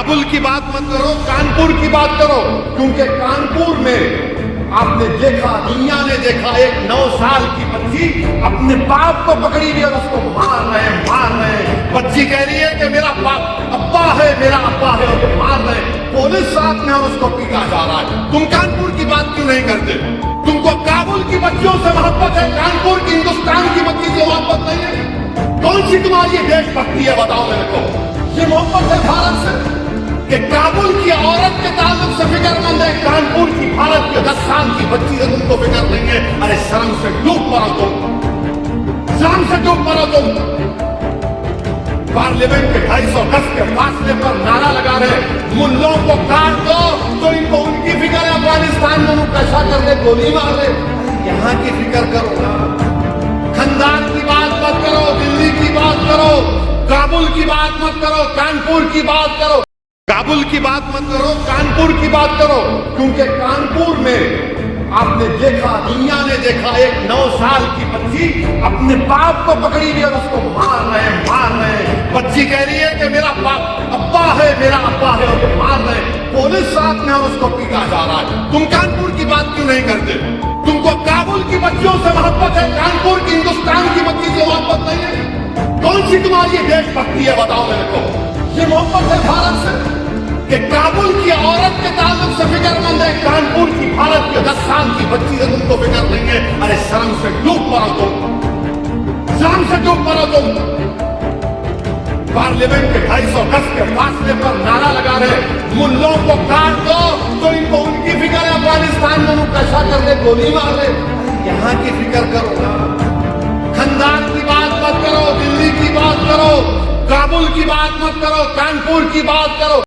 काबुल की बात मत करो, कानपुर की बात करो, क्योंकि कानपुर में आपने देखा, दुनिया ने देखा, एक 9 साल की बच्ची अपने बाप को पकड़ी हुई और उसको मार रहे हैं। बच्ची कह रही है कि मेरा बाप अब्बा है, मेरा अब्बा है, और मार रहे हैं। पुलिस साथ में और उसको पीटा जा रहा है। तुम कानपुर की बात क्यों नहीं करते? तुमको काबुल की बच्चियों से मोहब्बत है, कानपुर की, हिंदुस्तान की बच्ची से मोहब्बत नहीं है? कौन सी तुम्हारी ये देशभक्ति है, बताओ मेरे को। ये मोहब्बत है भारत से कि काबुल की औरत के ताल्लुक से फिक्रमंद है, कानपुर की भारत के 10 साल की बच्ची से तुमको फिक्र नहीं है? अरे शर्म से डूब मरो तुम, शर्म से डूब मरो तुम। पार्लियामेंट के 250 गज के फासले पर नारा लगा रहे, मुल्लों को काट दो, तो इनको उनकी फिक्र है अफगानिस्तान में कैसा कर दे, गोली मार दे। यहाँ की फिक्र करो ना, खंदान की बात मत करो, दिल्ली की बात करो, काबुल की बात मत करो, कानपुर की बात करो। काबुल की बात मत करो, कानपुर की बात करो, क्योंकि कानपुर में आपने देखा, दुनिया ने देखा, एक 9 साल की बच्ची अपने बाप को पकड़ी हुई और उसको मार रहे हैं। बच्ची कह रही है कि मेरा बाप अब्बा है, मेरा अब्बा है, और मार रहे हैं। पुलिस साथ में और उसको पीटा जा रहा है। तुम कानपुर की बात क्यों नहीं करते? तुमको काबुल की बच्चियों से मोहब्बत है, कानपुर की, हिंदुस्तान की बच्ची से मोहब्बत नहीं है? कौन सी तुम्हारी ये देशभक्ति है, बताओ मेरे को। ये मोहब्बत है भारत से कि काबुल की औरत के ताल्लुक से फिक्रमंद है, कानपुर की भारत के 10 साल की बच्ची से तुमको फिक्र नहीं है? अरे शर्म से डूब मरो तुम, शर्म से डूब मरो तुम। पार्लियामेंट के 250 गज के फासले पर नारा लगा रहे, मुल्लों को काट दो, तो इनको उनकी फिक्र है अफगानिस्तान में कैसा कर दे, गोली मार दे। यहाँ की फिक्र करो ना, खंदान की बात मत करो, दिल्ली की बात करो, काबुल की बात मत करो, कानपुर की बात करो।